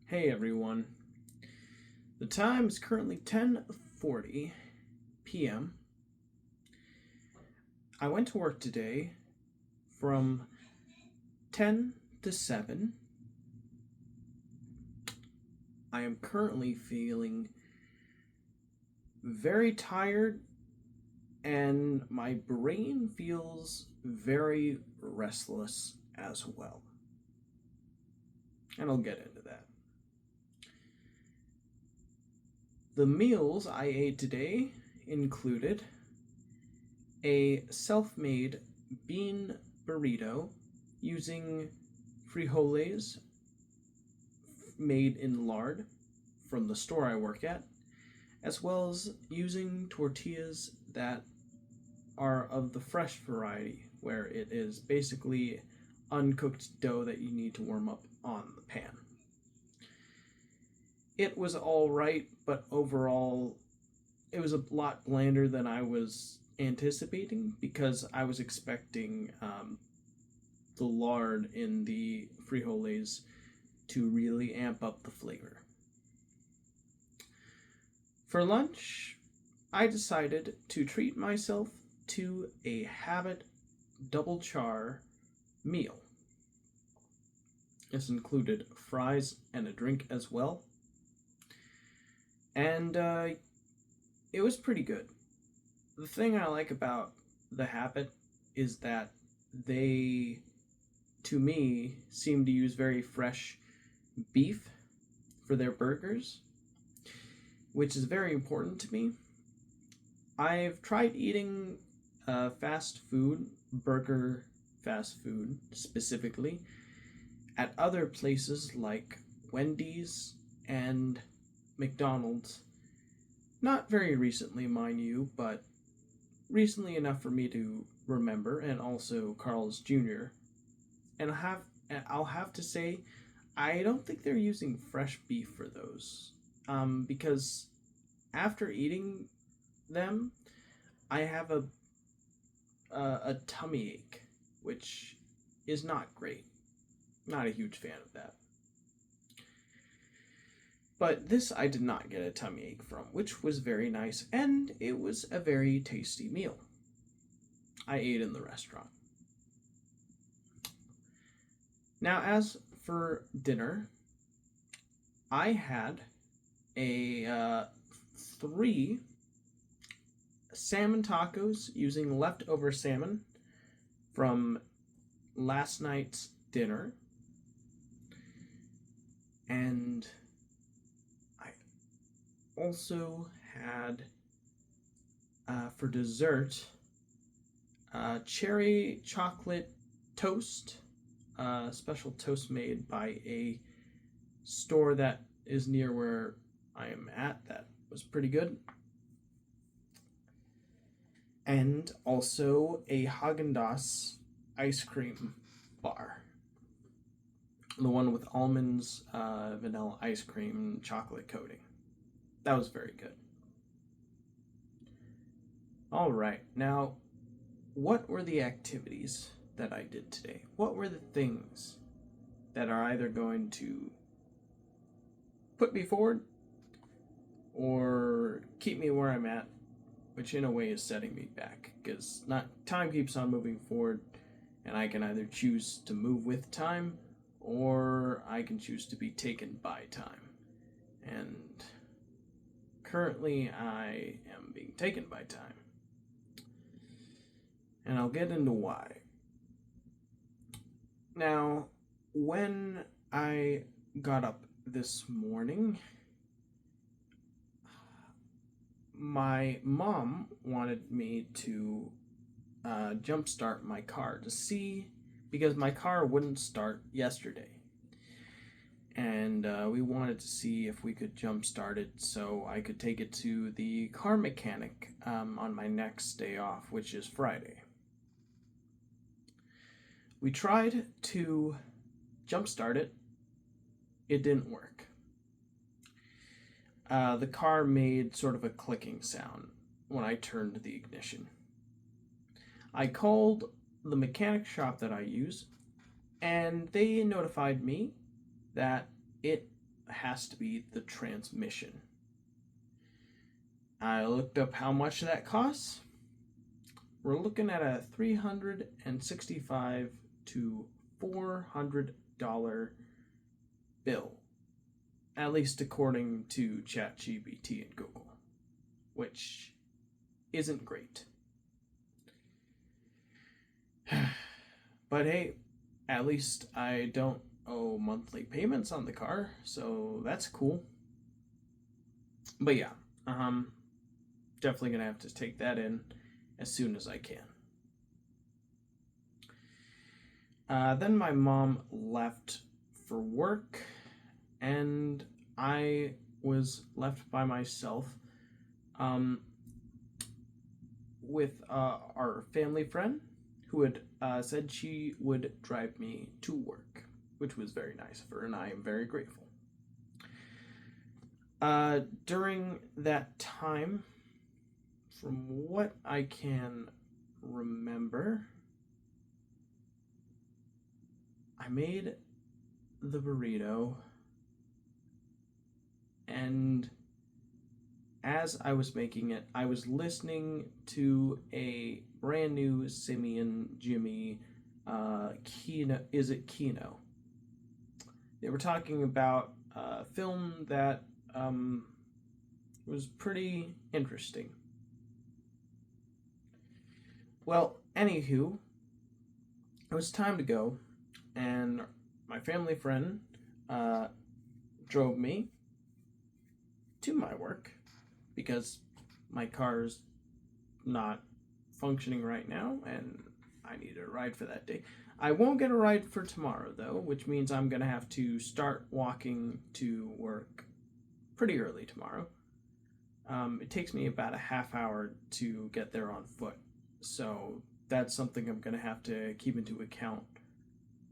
Hey everyone. The time is currently 10:40 p.m. I went to work today from 10 to 7. I am currently feeling very tired and my brain feels very restless as well. And I'll get into that. The meals I ate today included a self made bean burrito using frijoles made in lard from the store I work at, as well as using tortillas that are of the fresh variety, where it is basically uncooked dough that you need to warm up on the pan. It was alright, but overall, it was a lot blander than I was anticipating because I was expecting the lard in the frijoles to really amp up the flavor. For lunch, I decided to treat myself to a Habit double char meal. This included fries and a drink as well. And it was pretty good. The thing I like about the Habit is that they, to me, seem to use very fresh beef for their burgers, which is very important to me. I've tried eating fast food, burger fast food specifically, at other places like Wendy's and McDonald's. Not very recently, mind you, but recently enough for me to remember, and also Carl's Jr. And I'll have to say, I don't think they're using fresh beef for those, because after eating them, I have a tummy ache, which is not great. Not a huge fan of that. But this I did not get a tummy ache from, which was very nice, and it was a very tasty meal. I ate in the restaurant. Now, as for dinner, I had a 3 salmon tacos using leftover salmon from last night's dinner, and I also had for dessert cherry chocolate toast, special toast made by a store that is near where I am at. That was pretty good. And also a Haagen-Dazs ice cream bar. The one with almonds, vanilla ice cream, chocolate coating. That was very good. All right, now, what were the activities that I did today? What were the things that are either going to put me forward or keep me where I'm at, which in a way is setting me back, because not time keeps on moving forward, and I can either choose to move with time or I can choose to be taken by time. And currently I am being taken by time. And I'll get into why. Now, when I got up this morning, my mom wanted me to jumpstart my car to see, because my car wouldn't start yesterday. And we wanted to see if we could jumpstart it so I could take it to the car mechanic on my next day off, which is Friday. We tried to jumpstart it. It didn't work. The car made sort of a clicking sound when I turned the ignition. I called the mechanic shop that I use, and they notified me that it has to be the transmission. I looked up how much that costs. We're looking at a $365 to $400 bill, at least according to ChatGPT and Google, which isn't great. But hey, at least I don't owe monthly payments on the car, so that's cool. But yeah, definitely gonna have to take that in as soon as I can. Then my mom left for work, and I was left by myself with our family friend who had said she would drive me to work, which was very nice of her, and I am very grateful. During that time, from what I can remember, I made the burrito, and as I was making it, I was listening to a brand new Simeon Jimmy Kino. Is it Kino? They were talking about a film that was pretty interesting. Well, anywho, it was time to go, and my family friend drove me to my work because my car's not functioning right now and I need a ride for that day. I won't get a ride for tomorrow though, which means I'm gonna have to start walking to work pretty early tomorrow. It takes me about a half hour to get there on foot, so that's something I'm gonna have to keep into account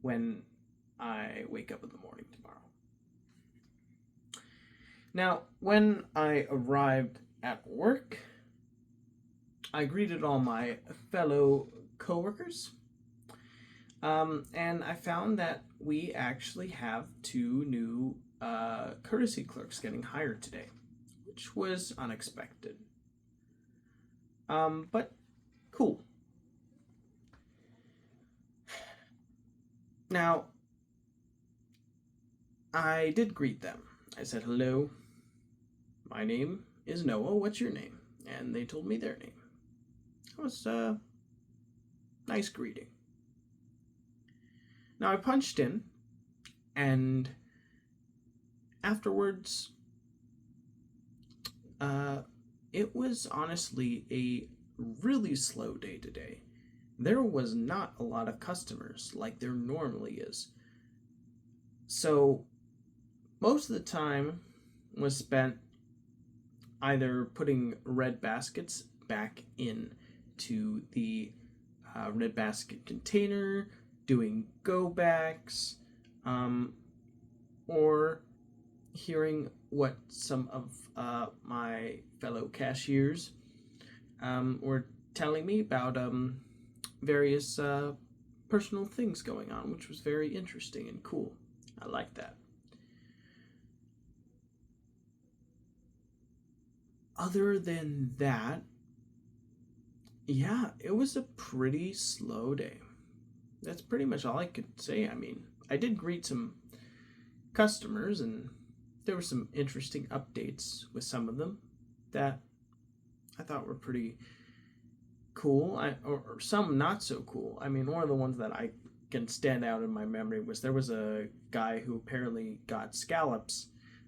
when I wake up in the morning tomorrow. Now, when I arrived at work, I greeted all my fellow coworkers, and I found that we actually have 2 new courtesy clerks getting hired today, which was unexpected. But cool. Now, I did greet them. I said, hello, my name is Noah, what's your name? And they told me their name. It was a nice greeting. Now I punched in, and afterwards, it was honestly a really slow day today. There was not a lot of customers like there normally is. So most of the time was spent either putting red baskets back into the red basket container, doing go backs, or hearing what some of my fellow cashiers were telling me about various personal things going on, which was very interesting and cool. I like that. Other than that, yeah, it was a pretty slow day. That's pretty much all I could say. I mean, I did greet some customers, and there were some interesting updates with some of them that I thought were pretty cool, or some not so cool. I mean, one of the ones that I can stand out in my memory was there was a guy who apparently got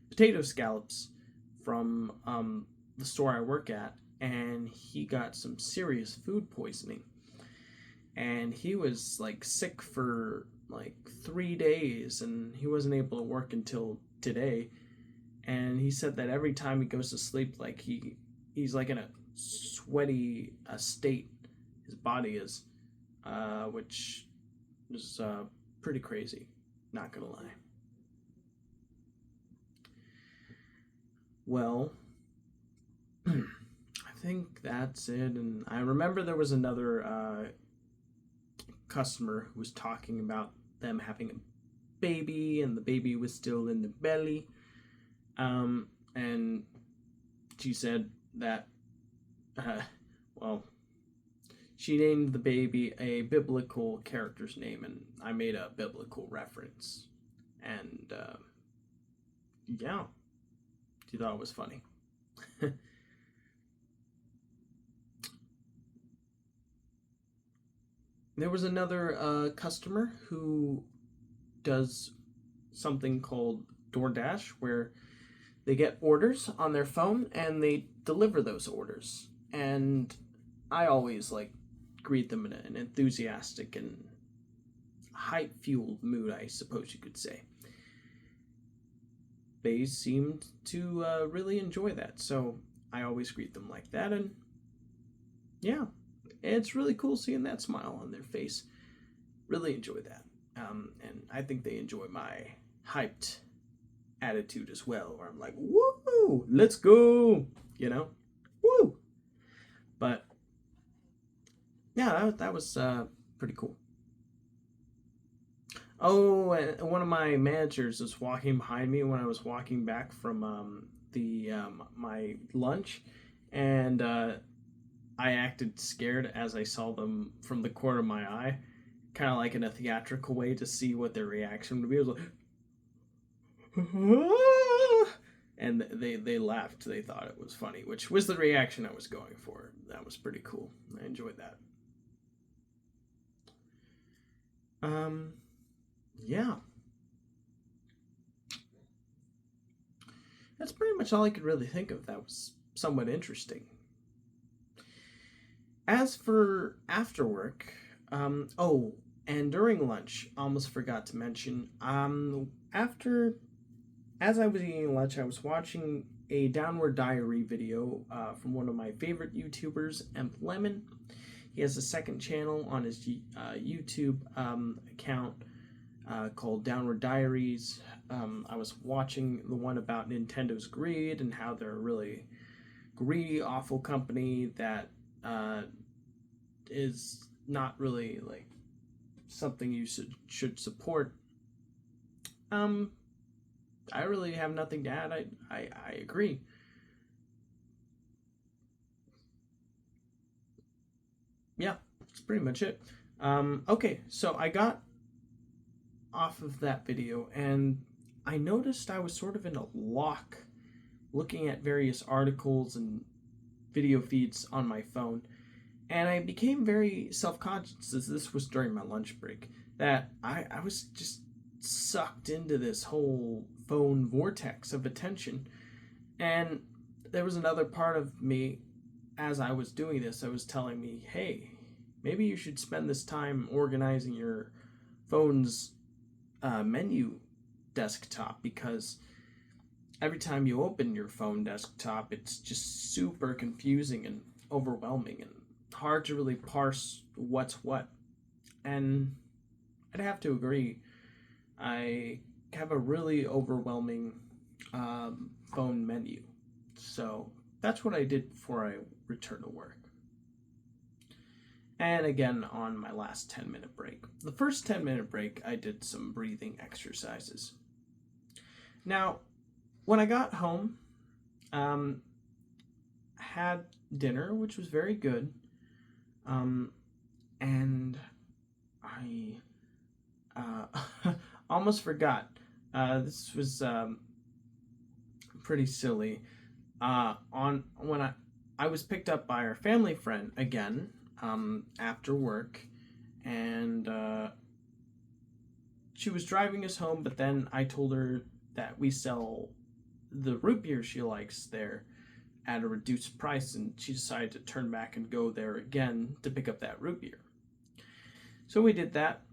potato scallops, from the store I work at, and he got some serious food poisoning. And he was like sick for like 3 days, and he wasn't able to work until today. And he said that every time he goes to sleep, like he's like in a sweaty state. His body is, which is pretty crazy. Not gonna lie. Well, I think that's it. And I remember there was another customer who was talking about them having a baby, and the baby was still in the belly. And she said that, well, she named the baby a biblical character's name, and I made a biblical reference. And, yeah, she thought it was funny. There was another customer who does something called DoorDash, where they get orders on their phone and they deliver those orders. And I always greet them in an enthusiastic and hype-fueled mood, I suppose you could say. They seemed to really enjoy that, so I always greet them like that, and yeah, it's really cool seeing that smile on their face. Really enjoy that, and I think they enjoy my hyped attitude as well, where I'm like, woo, let's go, woo. But yeah, that was pretty cool. Oh, and one of my managers was walking behind me when I was walking back from my lunch, and I acted scared as I saw them from the corner of my eye, kind of like in a theatrical way to see what their reaction would be. I was like, and they laughed. They thought it was funny, which was the reaction I was going for. That was pretty cool. I enjoyed that. Yeah. That's pretty much all I could really think of that was somewhat interesting. As for after work, oh, and during lunch, almost forgot to mention, as I was eating lunch, I was watching a Downward Diary video from one of my favorite YouTubers, Emp Lemon. He has a second channel on his YouTube account called Downward Diaries. I was watching the one about Nintendo's greed and how they're a really greedy, awful company that is not really something you should support. I really have nothing to add. I agree. Yeah, that's pretty much it. Okay, so I got off of that video and I noticed I was sort of in a lock looking at various articles and video feeds on my phone, and I became very self-conscious, as this was during my lunch break, that I was just sucked into this whole phone vortex of attention. And there was another part of me, as I was doing this, I was telling me, hey, maybe you should spend this time organizing your phone's menu desktop, because every time you open your phone desktop, it's just super confusing and overwhelming and hard to really parse what's what. And I'd have to agree, I have a really overwhelming phone menu. So that's what I did before I returned to work. And again on my last 10-minute break. The first 10-minute break, I did some breathing exercises. Now, when I got home, had dinner, which was very good, and I almost forgot. This was pretty silly. On when I was picked up by our family friend again after work, and she was driving us home. But then I told her that we sell the root beer she likes there at a reduced price, and she decided to turn back and go there again to pick up that root beer. So we did that,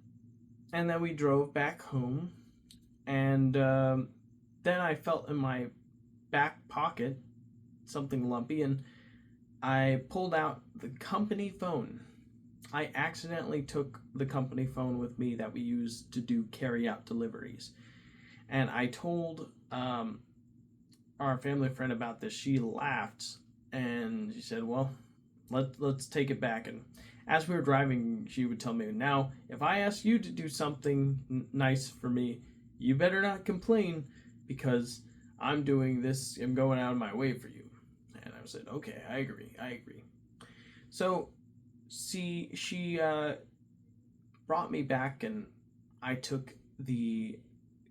and then we drove back home, and then I felt in my back pocket something lumpy, and I pulled out the company phone. I accidentally took the company phone with me that we use to do carry-out deliveries, and I told our family friend about this. She laughed, and she said, well, let's take it back. And as we were driving, she would tell me, now, if I ask you to do something nice for me, you better not complain, because I'm doing this, I'm going out of my way for you. And I said, okay, I agree. So, see, she brought me back, and I took the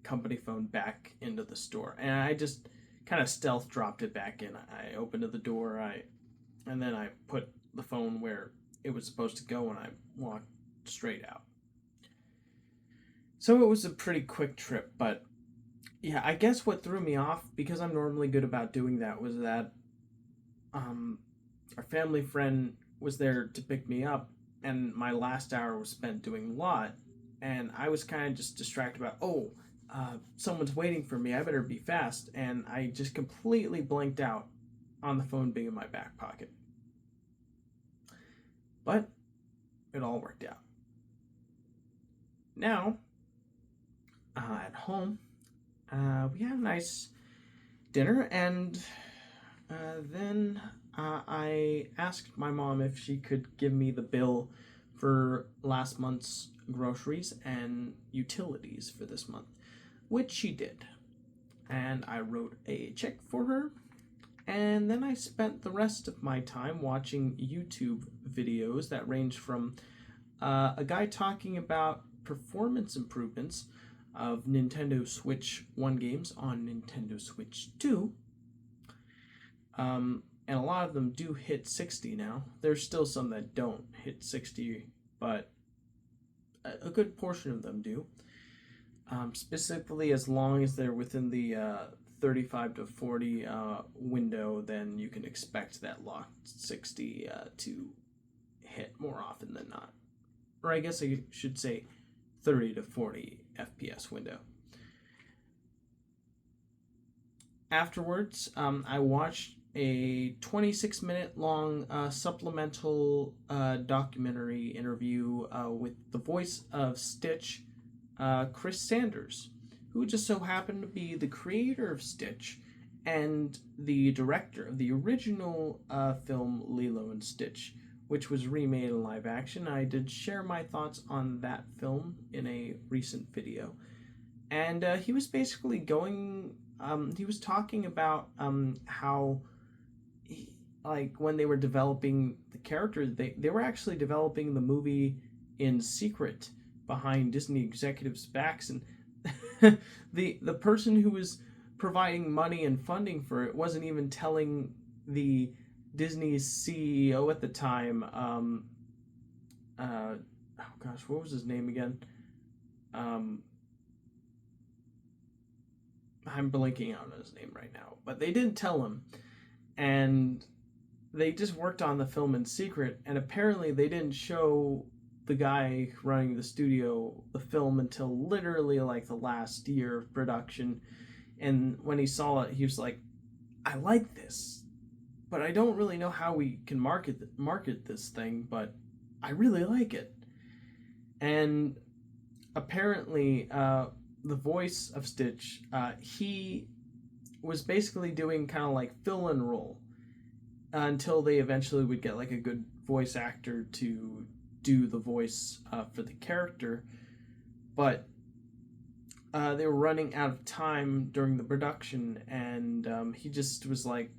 company phone back into the store, and I just kind of stealth dropped it back in. I opened the door, and then I put the phone where it was supposed to go, and I walked straight out. So it was a pretty quick trip, but yeah, I guess what threw me off, because I'm normally good about doing that, was that um, our family friend was there to pick me up, and my last hour was spent doing lot, and I was kind of just distracted about, someone's waiting for me, I better be fast, and I just completely blanked out on the phone being in my back pocket. But it all worked out. Now, at home, we had a nice dinner, and then I asked my mom if she could give me the bill for last month's groceries and utilities for this month, which she did. And I wrote a check for her, and then I spent the rest of my time watching YouTube videos that range from a guy talking about performance improvements of Nintendo Switch 1 games on Nintendo Switch 2. And a lot of them do hit 60 now. There's still some that don't hit 60, but a good portion of them do. Specifically, as long as they're within the 35 to 40 window, then you can expect that locked 60 to hit more often than not. Or I guess I should say 30 to 40 FPS window. Afterwards, I watched a 26-minute long supplemental documentary interview with the voice of Stitch, Chris Sanders, who just so happened to be the creator of Stitch and the director of the original film Lilo and Stitch, which was remade in live action. I did share my thoughts on that film in a recent video. And he was basically he was talking about how, like, when they were developing the character, they were actually developing the movie in secret behind Disney executives' backs, and the person who was providing money and funding for it wasn't even telling the Disney's CEO at the time. Oh gosh, what was his name again? I'm blanking out on his name right now, but they didn't tell him, and they just worked on the film in secret, and apparently they didn't show the guy running the studio the film until literally like the last year of production. And when he saw it, he was like, I like this, but I don't really know how we can market this thing, but I really like it. And apparently the voice of Stitch, he was basically doing kind of like fill-in role until they eventually would get like a good voice actor to do the voice for the character. But they were running out of time during the production, and he just was like,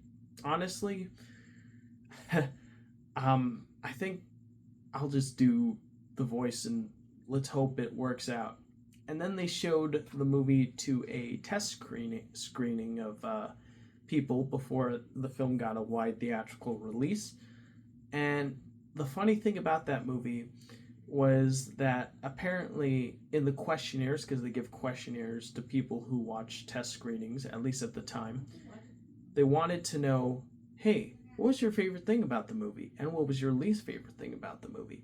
honestly, I think I'll just do the voice and let's hope it works out. And then they showed the movie to a test screening of people before the film got a wide theatrical release. And the funny thing about that movie was that apparently in the questionnaires, because they give questionnaires to people who watch test screenings, at least at the time, they wanted to know, hey, what was your favorite thing about the movie? And what was your least favorite thing about the movie?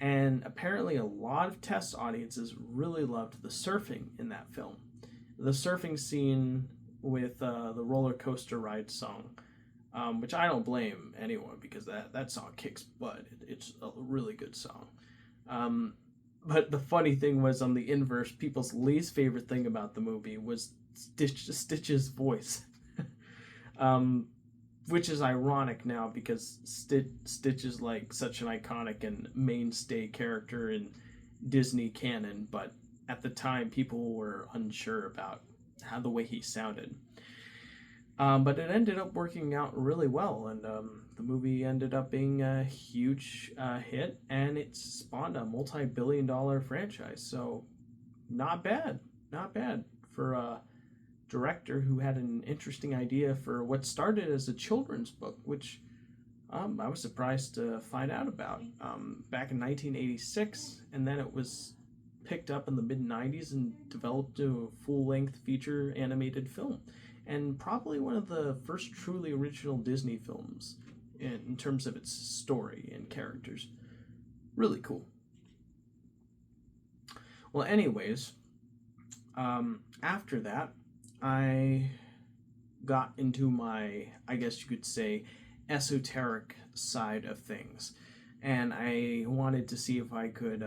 And apparently a lot of test audiences really loved the surfing in that film. The surfing scene with the roller coaster ride song, which I don't blame anyone, because that song kicks butt. It's a really good song. But the funny thing was, on the inverse, people's least favorite thing about the movie was Stitch's voice. Which is ironic now, because Stitch is like such an iconic and mainstay character in Disney canon, but at the time people were unsure about how the way he sounded. But it ended up working out really well, and the movie ended up being a huge hit, and it spawned a multi-billion-dollar franchise. So, not bad, not bad for a director who had an interesting idea for what started as a children's book, which I was surprised to find out about back in 1986, and then it was picked up in the mid 90s and developed into a full length feature animated film. And probably one of the first truly original Disney films in terms of its story and characters. Really cool. Well, anyways, after that, I got into my, I guess you could say, esoteric side of things. And I wanted to see if I could,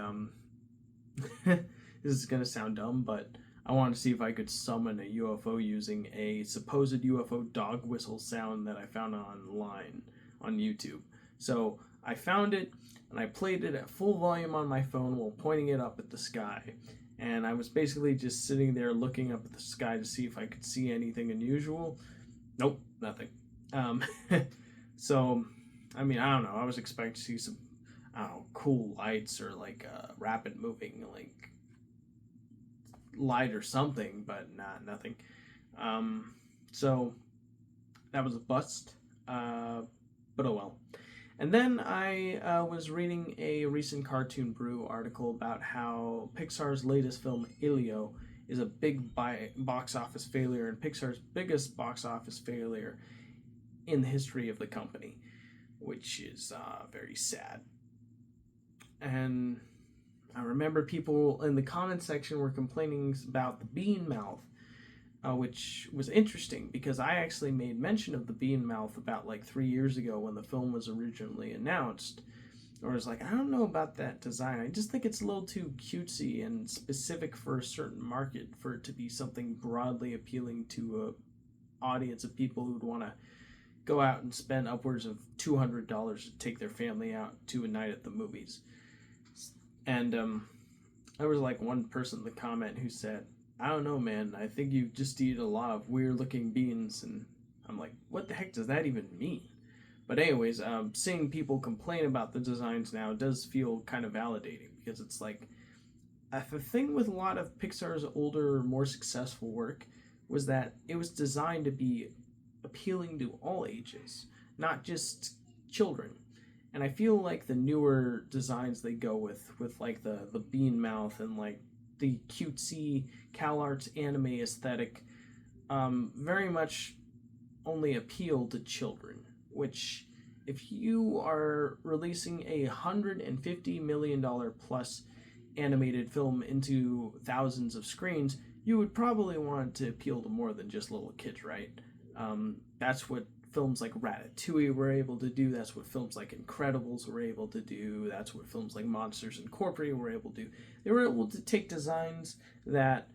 this is going to sound dumb, but I wanted to see if I could summon a UFO using a supposed UFO dog whistle sound that I found online on YouTube. So I found it, and I played it at full volume on my phone while pointing it up at the sky. And I was basically just sitting there looking up at the sky to see if I could see anything unusual. Nope, nothing. So, I mean, I don't know. I was expecting to see some, I don't know, cool lights or like rapid moving, like light or something, but nah, nothing. So that was a bust. But oh well. And then I was reading a recent Cartoon Brew article about how Pixar's latest film, Ilio, is a big box office failure and Pixar's biggest box office failure in the history of the company, which is very sad. And I remember people in the comment section were complaining about the bean mouth, which was interesting because I actually made mention of the bean mouth about like 3 years ago when the film was originally announced. Or I was like, I don't know about that design. I just think it's a little too cutesy and specific for a certain market for it to be something broadly appealing to a audience of people who would want to go out and spend upwards of $200 to take their family out to a night at the movies. And there was like one person in the comment who said, I don't know, man, I think you just eat a lot of weird looking beans. And I'm like, what the heck does that even mean? But anyways, seeing people complain about the designs now does feel kind of validating because it's like, the thing with a lot of Pixar's older, more successful work was that it was designed to be appealing to all ages, not just children. And I feel like the newer designs they go with like the bean mouth and like the cutesy CalArts anime aesthetic, very much only appeal to children. Which, if you are releasing a $150 million plus animated film into thousands of screens, you would probably want to appeal to more than just little kids, right? That's what films like Ratatouille were able to do. That's what films like Incredibles were able to do. That's what films like Monsters Incorporated were able to do. They were able to take designs that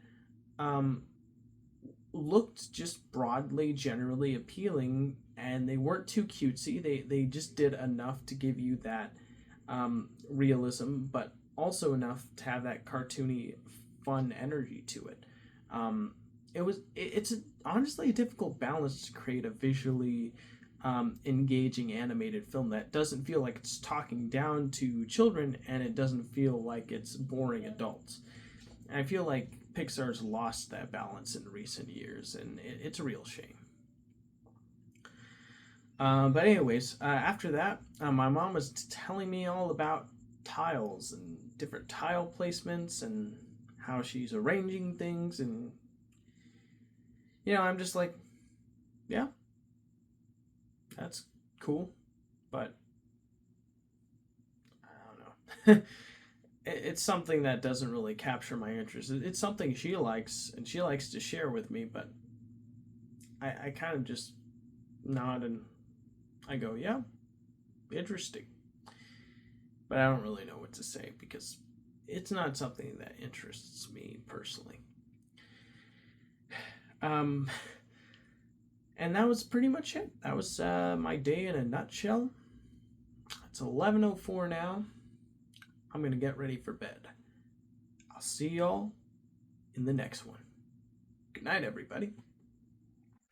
looked just broadly, generally appealing, and they weren't too cutesy. They just did enough to give you that realism, but also enough to have that cartoony, fun energy to it. It's honestly a difficult balance to create a visually engaging animated film that doesn't feel like it's talking down to children and it doesn't feel like it's boring adults. And I feel like Pixar's lost that balance in recent years, and it's a real shame. But anyways, after that, my mom was telling me all about tiles and different tile placements and how she's arranging things, and I'm just like, yeah, that's cool, but I don't know. It's something that doesn't really capture my interest. It's something she likes, and she likes to share with me, but I kind of just nod and I go, yeah, interesting. But I don't really know what to say because it's not something that interests me personally. And that was pretty much it. That was my day in a nutshell. It's 11:04 now. I'm going to get ready for bed. I'll see y'all in the next one. Good night, everybody.